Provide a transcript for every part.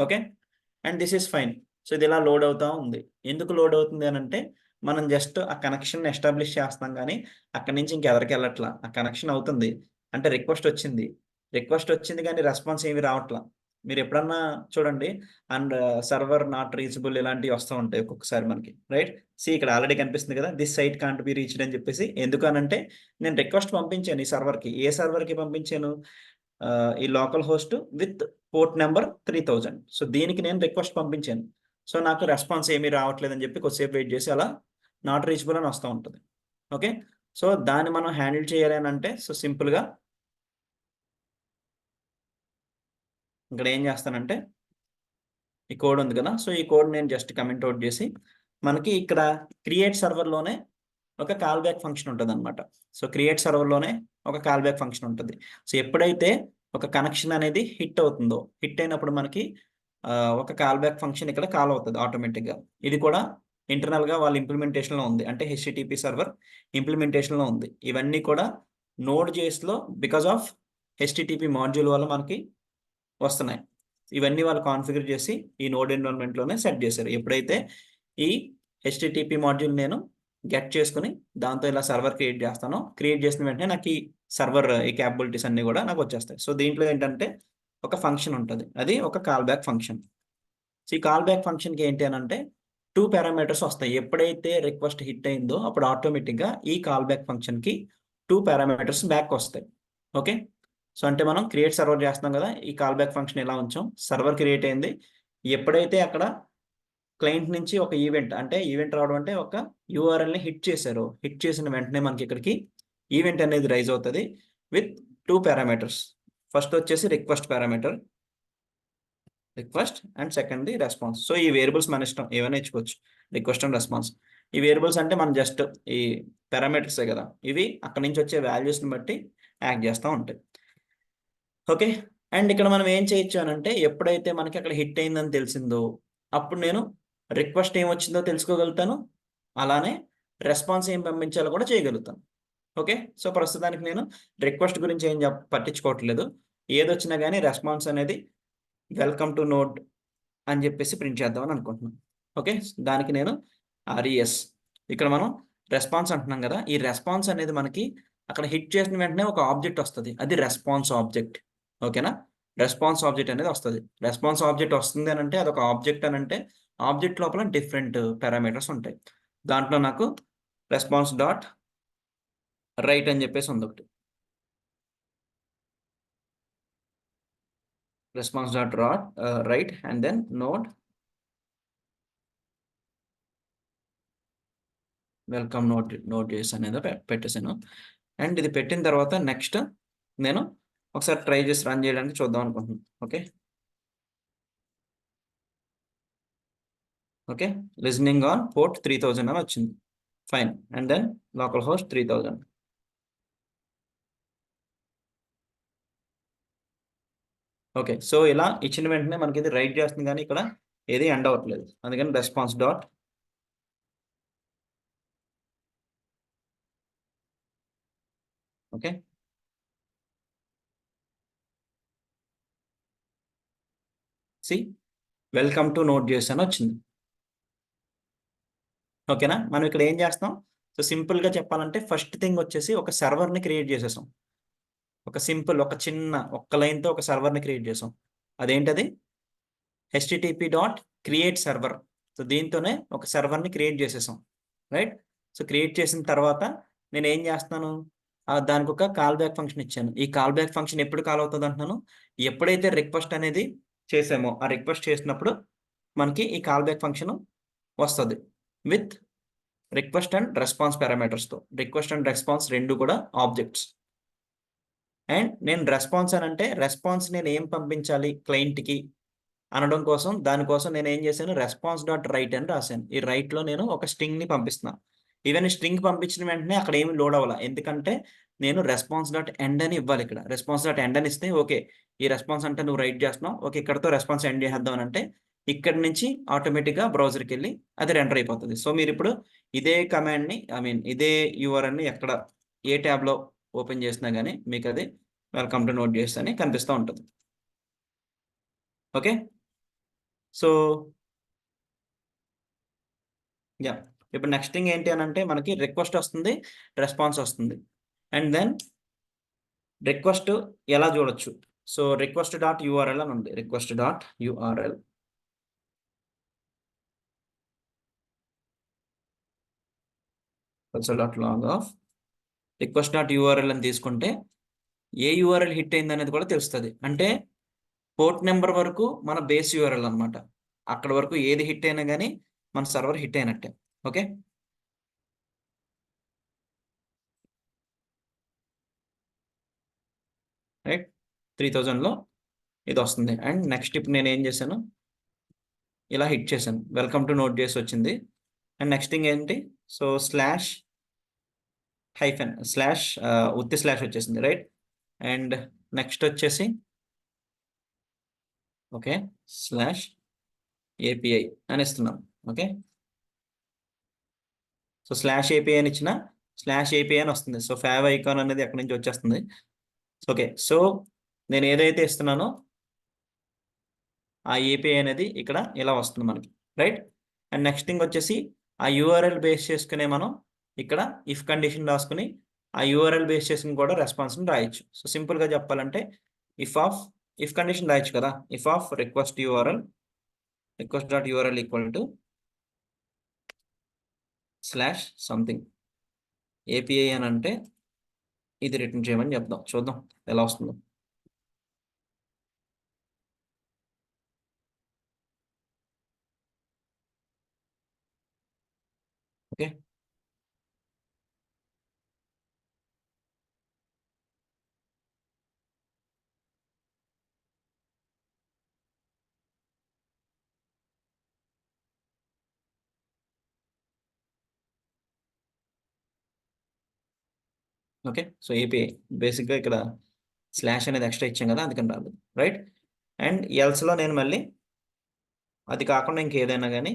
Okay, and this is fine. So ఇది ఇలా load అవుతా ఉంది. ఎందుకు లోడ్ అవుతుంది అని అంటే మనం జస్ట్ ఆ కనెక్షన్ ఎస్టాబ్లిష్ చేస్తాం కానీ అక్కడి నుంచి ఇంకెవరికి వెళ్ళట్లా. ఆ కనెక్షన్ అవుతుంది అంటే రిక్వెస్ట్ వచ్చింది కానీ రెస్పాన్స్ ఏమి రావట్లా. మీరు ఎప్పుడన్నా చూడండి, అండ్ సర్వర్ నాట్ రీచబుల్ ఇలాంటివి వస్తూ ఉంటాయి ఒక్కొక్కసారి మనకి, రైట్? ఇక్కడ ఆల్రెడీ కనిపిస్తుంది కదా, this site can't be reached అని చెప్పేసి. ఎందుకనంటే నేను రిక్వెస్ట్ పంపించాను ఈ సర్వర్కి. ఏ సర్వర్కి పంపించాను? ఈ local host with port number 3000. So దీనికి నేను రిక్వెస్ట్ పంపించాను. సో నాకు రెస్పాన్స్ ఏమీ రావట్లేదని చెప్పి కొద్దిసేపు వెయిట్ చేసి అలా నాట్ రీచబుల్ అని వస్తూ ఉంటుంది. ఓకే, సో దాన్ని మనం హ్యాండిల్ చేయాలి అని అంటే సో సింపుల్గా ఇక్కడ ఏం చేస్తానంటే ఈ కోడ్ ఉంది కదా, సో ఈ కోడ్ నేను జస్ట్ కమెంట్ అవుట్ చేసి మనకి ఇక్కడ క్రియేట్ సర్వర్లోనే ఒక కాల్ బ్యాక్ ఫంక్షన్ ఉంటుంది అనమాట. సో క్రియేట్ సర్వర్లోనే ఒక కాల్ బ్యాక్ ఫంక్షన్ ఉంటుంది. సో ఎప్పుడైతే ఒక కనెక్షన్ అనేది హిట్ అవుతుందో, హిట్ అయినప్పుడు మనకి ఒక కాల్ బ్యాక్ ఫంక్షన్ ఇక్కడ కాల్ అవుతుంది ఆటోమేటిక్గా. ఇది కూడా ఇంటర్నల్గా వాళ్ళ ఇంప్లిమెంటేషన్లో ఉంది, అంటే హెచ్టిటిపి సర్వర్ ఇంప్లిమెంటేషన్లో ఉంది. ఇవన్నీ కూడా Node.jsలో బికాస్ ఆఫ్ హెచ్టిటిపి మాడ్యూల్ వల్ల మనకి వస్తున్నాయి. ఇవన్నీ వాళ్ళు కాన్ఫిగర్ చేసి ఈ నోడ్ ఎన్విరాన్మెంట్లోనే సెట్ చేశారు. ఎప్పుడైతే ఈ హెచ్టిటిపి మాడ్యూల్ నేను గెట్ చేసుకుని దాంతో ఇలా సర్వర్ క్రియేట్ చేస్తానో, క్రియేట్ చేసిన వెంటనే నాకు ఈ సర్వర్ ఈ క్యాపబిలిటీస్ అన్నీ కూడా నాకు వచ్చేస్తాయి. సో దీంట్లో ఏంటంటే ఒక ఫంక్షన్ ఉంటుంది, అది ఒక కాల్ బ్యాక్ ఫంక్షన్. సో ఈ కాల్ బ్యాక్ ఫంక్షన్కి ఏంటి అని అంటే 2 పారామీటర్స్ వస్తాయి. ఎప్పుడైతే రిక్వెస్ట్ హిట్ అయిందో అప్పుడు ఆటోమేటిక్గా ఈ కాల్ బ్యాక్ ఫంక్షన్కి 2 పారామీటర్స్ బ్యాక్ వస్తాయి. ఓకే, సో అంటే మనం క్రియేట్ సర్వర్ చేస్తున్నాం కదా, ఈ కాల్ బ్యాక్ ఫంక్షన్ ఎలా ఉంచాం, సర్వర్ క్రియేట్ అయింది. ఎప్పుడైతే అక్కడ క్లయింట్ నుంచి ఒక ఈవెంట్, అంటే ఈవెంట్ రావడం అంటే ఒక యూఆర్ఎల్ని హిట్ చేశారు, హిట్ చేసిన వెంటనే మనకి ఇక్కడికి ఈవెంట్ అనేది రైజ్ అవుతుంది విత్ 2 పారామీటర్స్. ఫస్ట్ వచ్చేసి రిక్వెస్ట్ పారామీటర్, రిక్వెస్ట్, అండ్ సెకండ్ది రెస్పాన్స్. సో ఈ వేరియబుల్స్ మన ఇష్టం ఏమైనా ఇచ్చుకోవచ్చు, రిక్వెస్ట్ అండ్ రెస్పాన్స్. ఈ వేరియబుల్స్ అంటే మనం జస్ట్ ఈ పారామీటర్సే కదా, ఇవి అక్కడ నుంచి వచ్చే వాల్యూస్ని బట్టి యాక్ట్ చేస్తూ ఉంటాయి. ఓకే, అండ్ ఇక్కడ మనం ఏం చేయొచ్చు అని అంటే ఎప్పుడైతే మనకి అక్కడ హిట్ అయిందని తెలిసిందో అప్పుడు నేను రిక్వెస్ట్ ఏం వచ్చిందో తెలుసుకోగలుగుతాను, అలానే రెస్పాన్స్ ఏం పంపించాలో కూడా చేయగలుగుతాను. ఓకే, సో ప్రస్తుతానికి నేను రిక్వెస్ట్ గురించి ఏం పట్టించుకోవట్లేదు. ఏదొచ్చినా కానీ రెస్పాన్స్ అనేది వెల్కమ్ టు నోడ్ అని చెప్పేసి ప్రింట్ చేద్దామని అనుకుంటున్నాను. ఓకే, దానికి నేను ఆర్ఈఎస్, ఇక్కడ మనం రెస్పాన్స్ అంటున్నాం కదా, ఈ రెస్పాన్స్ అనేది మనకి అక్కడ హిట్ చేసిన వెంటనే ఒక ఆబ్జెక్ట్ వస్తుంది, అది రెస్పాన్స్ ఆబ్జెక్ట్. ఓకేనా, రెస్పాన్స్ ఆబ్జెక్ట్ అనేది వస్తుంది. రెస్పాన్స్ ఆబ్జెక్ట్ వస్తుంది అని అంటే అదొక ఆబ్జెక్ట్ అని అంటే ఆబ్జెక్ట్ లోపల డిఫరెంట్ పారామీటర్స్ ఉంటాయి. దాంట్లో నాకు రెస్పాన్స్ డాట్ రైట్ అని చెప్పేసి ఉంది ఒకటి, response dot write, and then node welcome Node.js అనేది పెట్టేసాను. అండ్ ఇది పెట్టిన తర్వాత నెక్స్ట్ నేను ఒకసారి ట్రై చేసి రన్ చేయడానికి చూద్దాం అనుకుంటున్నాను. Okay, okay, listening on port 3000 అని వచ్చింది, fine. And then localhost 3000. Okay, so ఇలా ఇచ్చిన వెంటనే మనకి ఇది రైట్ చేస్తుంది కానీ ఇక్కడ ఏది ఎండ్ అవ్వట్లేదు. అందుకని response dot okay, see welcome to Node.js అని వచ్చింది. ఓకేనా, మనం ఇక్కడ ఏం చేస్తాం, సో సింపుల్గా చెప్పాలంటే ఫస్ట్ థింగ్ వచ్చేసి ఒక సర్వర్ని క్రియేట్ చేసేసాం. ఒక సింపుల్ ఒక చిన్న ఒక్క లైన్తో ఒక సర్వర్ని క్రియేట్ చేసాం. అదేంటది http.create-server. సో దీంతోనే ఒక సర్వర్ని క్రియేట్ చేసేసాం, రైట్? సో క్రియేట్ చేసిన తర్వాత నేను ఏం చేస్తున్నాను, దానికి ఒక కాల్ బ్యాక్ ఫంక్షన్ ఇచ్చాను. ఈ కాల్ బ్యాక్ ఫంక్షన్ ఎప్పుడు కాల్ అవుతుంది అంటున్నాను, ఎప్పుడైతే రిక్వెస్ట్ అనేది చేసామో ఆ రిక్వెస్ట్ చేసినప్పుడు మనకి ఈ కాల్ బ్యాక్ ఫంక్షన్ వస్తుంది విత్ రిక్వెస్ట్ అండ్ రెస్పాన్స్ పారామీటర్స్తో. రిక్వెస్ట్ అండ్ రెస్పాన్స్ రెండు కూడా ఆబ్జెక్ట్స్. అండ్ నేను రెస్పాన్స్ అని అంటే రెస్పాన్స్ నేను ఏం పంపించాలి క్లయింట్కి అనడం కోసం, దానికోసం నేను ఏం చేశాను, రెస్పాన్స్ డాట్ రైట్ అని రాశాను. ఈ రైట్లో నేను ఒక స్ట్రింగ్ని పంపిస్తున్నాను. ఈవెన్ స్ట్రింగ్ పంపించిన వెంటనే అక్కడ ఏమి లోడ్ అవ్వాలి, ఎందుకంటే నేను రెస్పాన్స్ డాట్ ఎండ్ అని ఇవ్వాలి. ఇక్కడ రెస్పాన్స్ డాట్ ఎండ్ అని ఇస్తే ఓకే, ఈ రెస్పాన్స్ అంటే నువ్వు రైట్ చేస్తున్నావు, ఓకే ఇక్కడతో రెస్పాన్స్ ఎండ్ చేద్దాం అని అంటే ఇక్కడి నుంచి ఆటోమేటిక్గా బ్రౌజర్కి వెళ్ళి అది రెండర్ అయిపోతుంది. సో మీరు ఇప్పుడు ఇదే కమాండ్ని ఇదే యూఆర్ఎల్ని ఎక్కడ ఏ ట్యాబ్లో ఓపెన్ చేసినా కానీ మీకు అది వెల్కమ్ టు Node.js అని కనిపిస్తూ ఉంటుంది. ఓకే, సో యా, ఇప్పుడు నెక్స్ట్ థింగ్ ఏంటి అని అంటే మనకి రిక్వెస్ట్ వస్తుంది, రెస్పాన్స్ వస్తుంది. అండ్ దెన్ రిక్వెస్ట్ ఎలా చూడొచ్చు? సో రిక్వెస్ట్ డాట్ యూఆర్ఎల్ అని ఉంది. Request dot URL dot log of request dot URL అని తీసుకుంటే ఏ యూఆర్ఎల్ హిట్ అయింది అనేది కూడా తెలుస్తుంది. అంటే పోర్ట్ నెంబర్ వరకు మన బేస్ యూఆర్ఎల్ అనమాట. అక్కడ వరకు ఏది హిట్ అయినా కానీ మన సర్వర్ హిట్ అయినట్టే. Okay, right. 3000లో ఇది వస్తుంది. అండ్ నెక్స్ట్ ఇప్పుడు నేను ఏం చేశాను, ఇలా హిట్ చేశాను, వెల్కమ్ టు Node.js వచ్చింది. అండ్ నెక్స్ట్ థింగ్ ఏంటి, సో స్లాష్ హైఫెన్ స్లాష్ ఉత్తి స్లాష్ వచ్చేసింది, రైట్. అండ్ నెక్స్ట్ వచ్చేసి ఓకే స్లాష్ ఏపీఐ అని ఇస్తున్నాం. ఓకే, సో స్లాష్ ఏపీఐ అని ఇచ్చిన స్లాష్ ఏపీఐ అని వస్తుంది. సో ఫేవ్ ఐకాన్ అనేది అక్కడి నుంచి వచ్చేస్తుంది. ఓకే, సో నేను ఏదైతే ఇస్తున్నానో ఆ ఏపీఐ అనేది ఇక్కడ ఇలా వస్తుంది మనకి, రైట్. అండ్ నెక్స్ట్ థింగ్ వచ్చేసి ఆ యూఆర్ఎల్ బేస్ చేసుకునే మనం ఇక్కడ ఇఫ్ కండిషన్ రాసుకుని ఆ యూఆర్ఎల్ బేస్ చేసుకుని కూడా రెస్పాన్స్ని రాయొచ్చు. సో సింపుల్గా చెప్పాలంటే ఇఫ్ కండిషన్ రాయొచ్చు కదా. If of request URL request dot URL equal to slash something API అని అంటే ఇది రిటర్న్ చేయమని చెప్దాం. చూద్దాం ఎలా వస్తుందో. Okay, okay. సో ఏపీఐ బేసిక్గా ఇక్కడ స్లాష్ అనేది ఎక్స్ట్రా ఇచ్చాం కదా, అందుకని రాదు, రైట్. అండ్ ఎల్స్లో నేను మళ్ళీ అది కాకుండా ఇంకేదైనా కానీ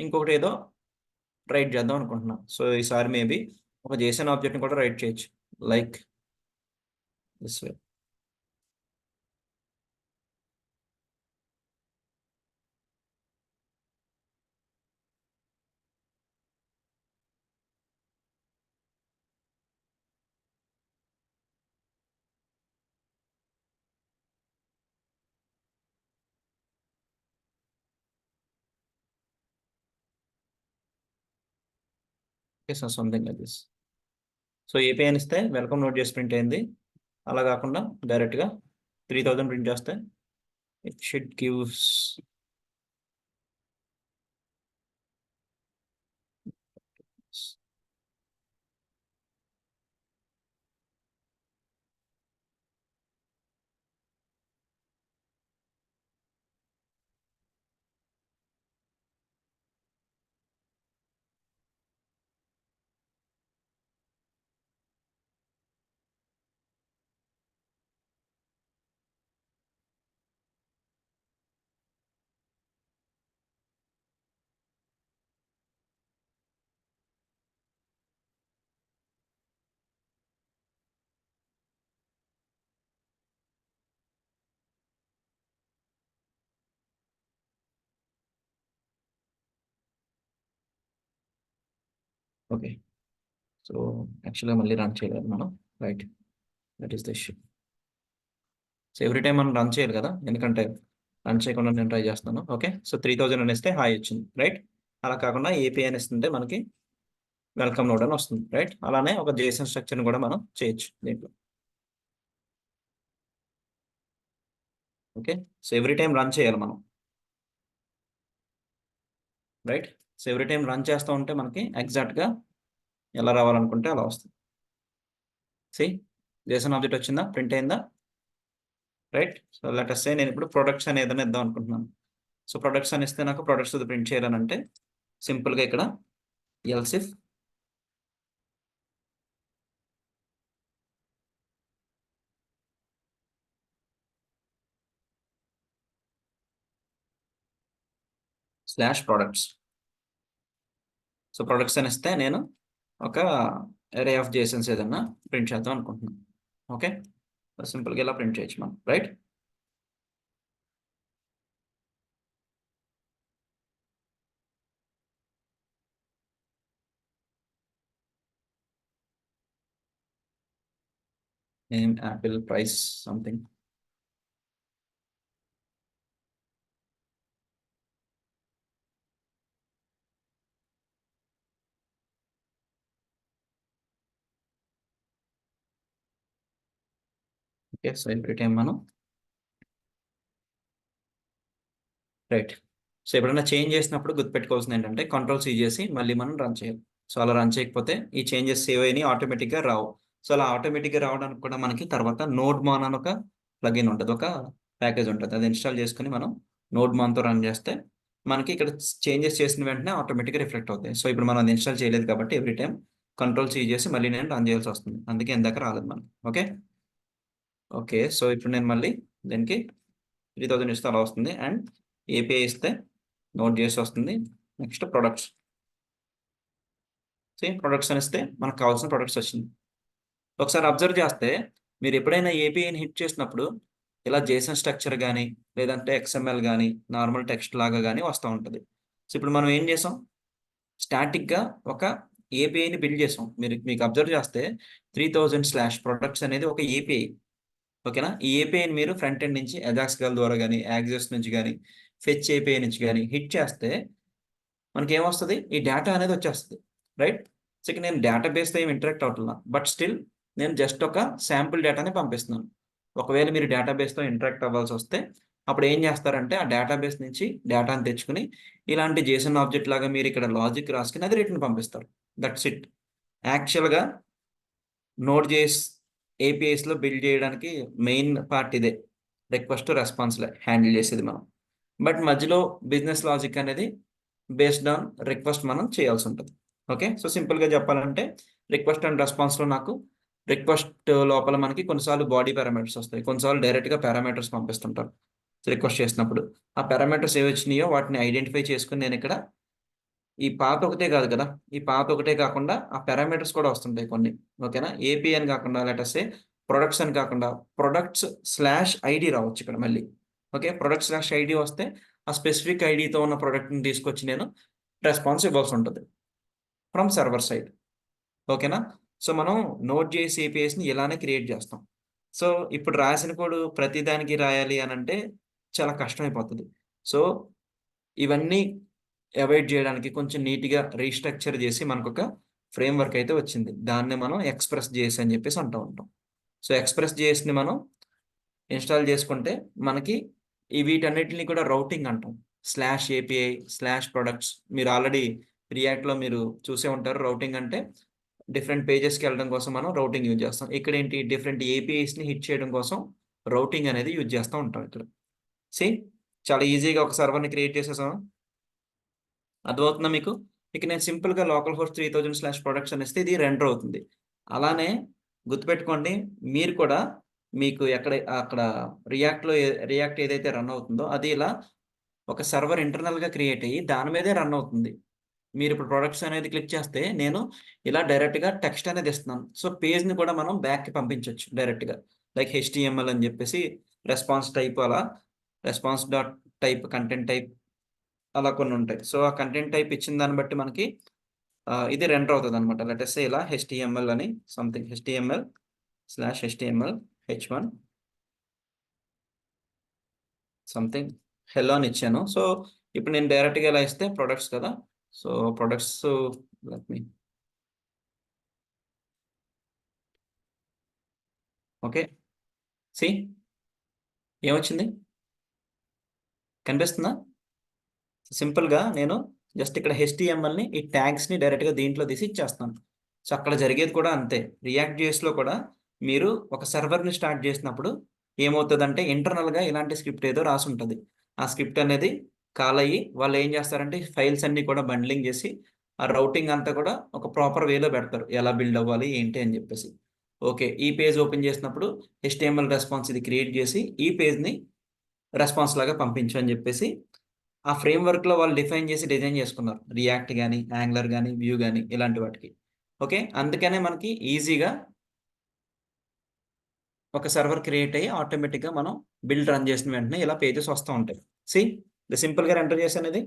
ఇంకొకటి ఏదో రైట్ చేద్దాం అనుకుంటున్నాను. సో ఈసారి మేబీ ఒక జేసన్ ఆబ్జెక్ట్ని కూడా రైట్ చేయొచ్చు, like this way. So something like this. So API అని ఇస్తే వెల్కమ్ Node.js ప్రింట్ అయింది. అలా కాకుండా డైరెక్ట్గా 3000 ప్రింట్ చేస్తే it should gives okay. So యాక్చువల్గా మళ్ళీ రన్ చేయలేదు మనం, right. That is the issue. So every time మనం రన్ చేయాలి కదా, ఎందుకంటే రన్ చేయకుండా నేను ట్రై చేస్తాను. ఓకే, సో 3000 అని ఇస్తే హాయ్ వచ్చింది, రైట్. అలా కాకుండా ఏపీఐ అని ఇస్తుంటే మనకి వెల్కమ్ నోడ్ అని వస్తుంది, రైట్. అలానే ఒక జేసన్ స్ట్రక్చర్ని కూడా మనం చేయొచ్చు దీంట్లో. Okay, so every time run చేయాలి మనం, right. So every time run చేస్తూ ఉంటే మనకి ఎగ్జాక్ట్గా ఎలా రావాలనుకుంటే అలా వస్తుంది. సి జేసన్ ఆబ్జెక్ట్ వచ్చిందా, ప్రింట్ అయిందా, రైట్. సో లెట్ అస్ సే నేను ఇప్పుడు ప్రొడక్ట్స్ అని ఏదైనా ఇద్దాం అనుకుంటున్నాను. సో ప్రొడక్ట్స్ అని ఇస్తే నాకు ప్రొడక్ట్స్ ప్రింట్ చేయాలనంటే సింపుల్గా ఇక్కడ elif slash products. So products అని ఇస్తే నేను ఒక అరే ఆఫ్ జేసన్స్ ఏదన్నా ప్రింట్ చేద్దాం అనుకుంటున్నాను. ఓకే, సింపుల్గా ఇలా ప్రింట్ చేయొచ్చు మనం, right. Name Apple price something. Okay, so every time మనం రైట్. సో ఎప్పుడైనా చేంజ్ చేసినప్పుడు గుర్తుపెట్టుకోవాల్సింది ఏంటంటే కంట్రోల్ చేసి మళ్ళీ మనం రన్ చేయాలి. సో అలా రన్ చేయకపోతే ఈ చేంజెస్ సేవ్ అయినాయి ఆటోమేటిక్గా రావు. సో అలా ఆటోమేటిక్గా రావడానికి కూడా మనకి తర్వాత నోడ్ మాన్ అని ఒక ప్లగిన్ ఉంటుంది, ఒక ప్యాకేజ్ ఉంటుంది. అది ఇన్స్టాల్ చేసుకుని మనం నోడ్ మాన్తో రన్ చేస్తే మనకి ఇక్కడ చేంజెస్ చేసిన వెంటనే ఆటోమేటిక్గా రిఫ్లెక్ట్ అవుతాయి. సో ఇప్పుడు మనం అది ఇన్స్టాల్ చేయలేదు కాబట్టి ఎవ్రీ టైం కంట్రోల్ చేసి మళ్ళీ నేను రన్ చేయాల్సి వస్తుంది. అందుకే ఇందాక రాలేదు మనకి. ఓకే ఓకే, సో ఇప్పుడు నేను మళ్ళీ దీనికి 3000 ఇస్తే అలా వస్తుంది. అండ్ ఏపీఐ ఇస్తే Node.js వస్తుంది. నెక్స్ట్ ప్రొడక్ట్స్, సేమ్ ప్రొడక్ట్స్ అని ఇస్తే మనకు కావాల్సిన ప్రొడక్ట్స్ వచ్చింది. ఒకసారి అబ్జర్వ్ చేస్తే మీరు ఎప్పుడైనా ఏపీఐని హిట్ చేసినప్పుడు ఇలా జేసన్ స్ట్రక్చర్ కానీ లేదంటే ఎక్స్ఎంఎల్ కానీ నార్మల్ టెక్స్ట్ లాగా కానీ వస్తూ ఉంటుంది. సో ఇప్పుడు మనం ఏం చేసాం, స్టాటిక్గా ఒక ఏపీఐని బిల్డ్ చేసాం. మీకు అబ్జర్వ్ చేస్తే 3000/products అనేది ఒక ఏపీఐ. ఓకేనా, ఈ ఏపీఐని మీరు ఫ్రంట్ ఎండ్ నుంచి అజాక్స్ గల్ ద్వారా కానీ యాక్సెస్ నుంచి కానీ ఫెచ్ ఏపీఐ నుంచి కానీ హిట్ చేస్తే మనకి ఏమొస్తుంది, ఈ డేటా అనేది వచ్చేస్తుంది. రైట్. సో ఇక నేను డేటాబేస్తో ఏమి ఇంటరాక్ట్ అవుతున్నా, బట్ స్టిల్ నేను జస్ట్ ఒక శాంపుల్ డేటాని పంపిస్తున్నాను. ఒకవేళ మీరు డేటాబేస్తో ఇంటరాక్ట్ అవ్వాల్సి వస్తే అప్పుడు ఏం చేస్తారంటే ఆ డేటాబేస్ నుంచి డేటాని తెచ్చుకుని ఇలాంటి జేసన్ ఆబ్జెక్ట్ లాగా మీరు ఇక్కడ లాజిక్ రాసుకుని అది రిటర్న్ పంపిస్తారు. That's it. యాక్చువల్గా Node.js ఏపీఐస్లో బిల్డ్ చేయడానికి మెయిన్ పార్ట్ ఇదే, రిక్వెస్ట్ రెస్పాన్స్లే హ్యాండిల్ చేసేది మనం. బట్ మధ్యలో బిజినెస్ లాజిక్ అనేది బేస్డ్ ఆన్ రిక్వెస్ట్ మనం చేయాల్సి ఉంటుంది. ఓకే, సో సింపుల్గా చెప్పాలంటే రిక్వెస్ట్ అండ్ రెస్పాన్స్లో నాకు రిక్వెస్ట్ లోపల మనకి కొన్నిసార్లు బాడీ పారామీటర్స్ వస్తాయి, కొన్నిసార్లు డైరెక్ట్గా పారామీటర్స్ పంపిస్తుంటారు రిక్వెస్ట్ చేసినప్పుడు. ఆ పారామీటర్స్ ఏవి వచ్చినాయో వాటిని ఐడెంటిఫై చేసుకుని నేను ఇక్కడ ఈ పాత్ ఒకటే కాదు కదా, ఈ పాత్ ఒకటే కాకుండా ఆ పారామీటర్స్ కూడా వస్తుంటాయి కొన్ని. ఓకేనా, ఏపీ అని కాకుండా లెటర్సే ప్రొడక్ట్స్ అని కాకుండా ప్రొడక్ట్స్/ఐడి రావచ్చు ఇక్కడ మళ్ళీ. ఓకే, ప్రొడక్ట్స్/ఐడి వస్తే ఆ స్పెసిఫిక్ ఐడితో ఉన్న ప్రోడక్ట్ని తీసుకొచ్చి నేను రెస్పాన్స్ ఇవ్వాల్సి ఉంటుంది ఫ్రమ్ సర్వర్ సైడ్. ఓకేనా, సో మనం Node.js ఏపీఐస్ని ఇలానే క్రియేట్ చేస్తాం. సో ఇప్పుడు రాసిన కోడ్ ప్రతిదానికి రాయాలి అని అంటే చాలా కష్టమైపోతుంది. సో ఇవన్నీ అవాయిడ్ చేయడానికి కొంచెం నీట్గా రీస్ట్రక్చర్ చేసి మనకు ఒక ఫ్రేమ్వర్క్ అయితే వచ్చింది. దాన్ని మనం ఎక్స్ప్రెస్.js అని చెప్పేసి అంటూ ఉంటాం. సో ఎక్స్ప్రెస్.jsని మనం ఇన్స్టాల్ చేసుకుంటే మనకి ఈ వీటన్నిటిని కూడా రౌటింగ్ అంటాం. /API/products మీరు ఆల్రెడీ రియాక్ట్లో మీరు చూసే ఉంటారు. రౌటింగ్ అంటే డిఫరెంట్ పేజెస్కి వెళ్ళడం కోసం మనం రౌటింగ్ యూజ్ చేస్తాం. ఇక్కడ ఏంటి, డిఫరెంట్ ఏపీఐస్ని హిట్ చేయడం కోసం రౌటింగ్ అనేది యూజ్ చేస్తూ ఉంటాం. ఇక్కడ చాలా ఈజీగా ఒక సర్వర్ని క్రియేట్ చేసేసాం. అర్థమవుతుందా మీకు? ఇక నేను సింపుల్గా లోకల్ హోస్ట్ 3000/products అని ఇస్తే ఇది రెండర్ అవుతుంది. అలానే గుర్తుపెట్టుకోండి, మీరు కూడా మీకు అక్కడ రియాక్ట్ ఏదైతే రన్ అవుతుందో అది ఇలా ఒక సర్వర్ ఇంటర్నల్గా క్రియేట్ అయ్యి దాని మీదే రన్ అవుతుంది. మీరు ఇప్పుడు ప్రొడక్ట్స్ అనేది క్లిక్ చేస్తే నేను ఇలా డైరెక్ట్గా టెక్స్ట్ అనేది ఇస్తున్నాను. సో పేజ్ని కూడా మనం బ్యాక్కి పంపించవచ్చు డైరెక్ట్గా, లైక్ HTML అని చెప్పేసి రెస్పాన్స్ టైప్, అలా రెస్పాన్స్.టైప్ కంటెంట్ టైప్ అలా కొన్ని ఉంటాయి. సో ఆ కంటెంట్ టైప్ ఇచ్చిన దాన్ని బట్టి మనకి ఇది రెండర్ అవుతుంది అనమాట. లెటెస్ ఇలా HTML అని something, HTML/HTML h1 something hello అని ఇచ్చాను. సో ఇప్పుడు నేను డైరెక్ట్గా ఇలా ఇస్తే ప్రొడక్ట్స్ కదా, so products let me okay see ఏమొచ్చింది కనిపిస్తుందా? సింపుల్గా నేను జస్ట్ ఇక్కడ HTMLని ఈ ట్యాగ్స్ని డైరెక్ట్గా దీంట్లో తీసి ఇచ్చేస్తాను. సో అక్కడ జరిగేది కూడా అంతే. రియాక్ట్.js కూడా మీరు ఒక సర్వర్ని స్టార్ట్ చేసినప్పుడు ఏమవుతుందంటే ఇంటర్నల్గా ఇలాంటి స్క్రిప్ట్ ఏదో రాసి ఉంటుంది. ఆ స్క్రిప్ట్ అనేది కాల్ అయ్యి వాళ్ళు ఏం చేస్తారంటే ఫైల్స్ అన్ని కూడా బండ్లింగ్ చేసి ఆ రౌటింగ్ అంతా కూడా ఒక ప్రాపర్ వేలో పెడతారు, ఎలా బిల్డ్ అవ్వాలి ఏంటి అని చెప్పేసి. ఓకే, ఈ పేజ్ ఓపెన్ చేసినప్పుడు HTML రెస్పాన్స్ ఇది క్రియేట్ చేసి ఈ పేజ్ని రెస్పాన్స్ లాగా పంపించు అని చెప్పేసి ఆ ఫ్రేమ్వర్క్లో వాళ్ళు డిఫైన్ చేసి డిజైన్ చేసుకున్నారు. రియాక్ట్ కానీ యాంగులర్ కానీ వ్యూ కానీ ఇలాంటి వాటికి. ఓకే, అందుకనే మనకి ఈజీగా ఒక సర్వర్ క్రియేట్ అయ్యి ఆటోమేటిక్గా మనం బిల్డ్ రన్ చేసిన వెంటనే ఇలా పేజెస్ వస్తూ ఉంటాయి. సి ది సింపుల్గా ఎంటర్ చేసాను ఇది,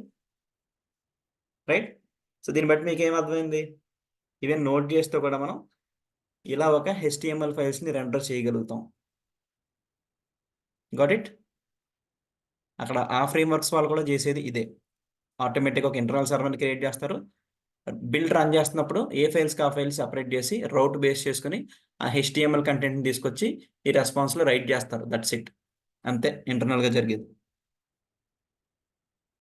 రైట్. సో దీన్ని బట్టి మీకు ఏం అర్థమైంది, ఈవెన్ Node.jsతో కూడా మనం ఇలా ఒక HTML ఫైల్స్ని రెండర్ చేయగలుగుతాం. Got it? అక్కడ ఆ ఫ్రేమ్వర్క్స్ వాళ్ళు కూడా చేసేది ఇదే. ఆటోమేటిక్గా ఒక ఇంటర్నల్ సర్వర్ని క్రియేట్ చేస్తారు. బిల్డ్ రన్ చేస్తున్నప్పుడు ఏ ఫైల్స్కి ఆ ఫైల్స్ సపరేట్ చేసి రౌట్ బేస్ చేసుకుని ఆ HTML కంటెంట్ని తీసుకొచ్చి ఈ రెస్పాన్స్లో రైట్ చేస్తారు. That's it. అంతే ఇంటర్నల్గా జరిగేది.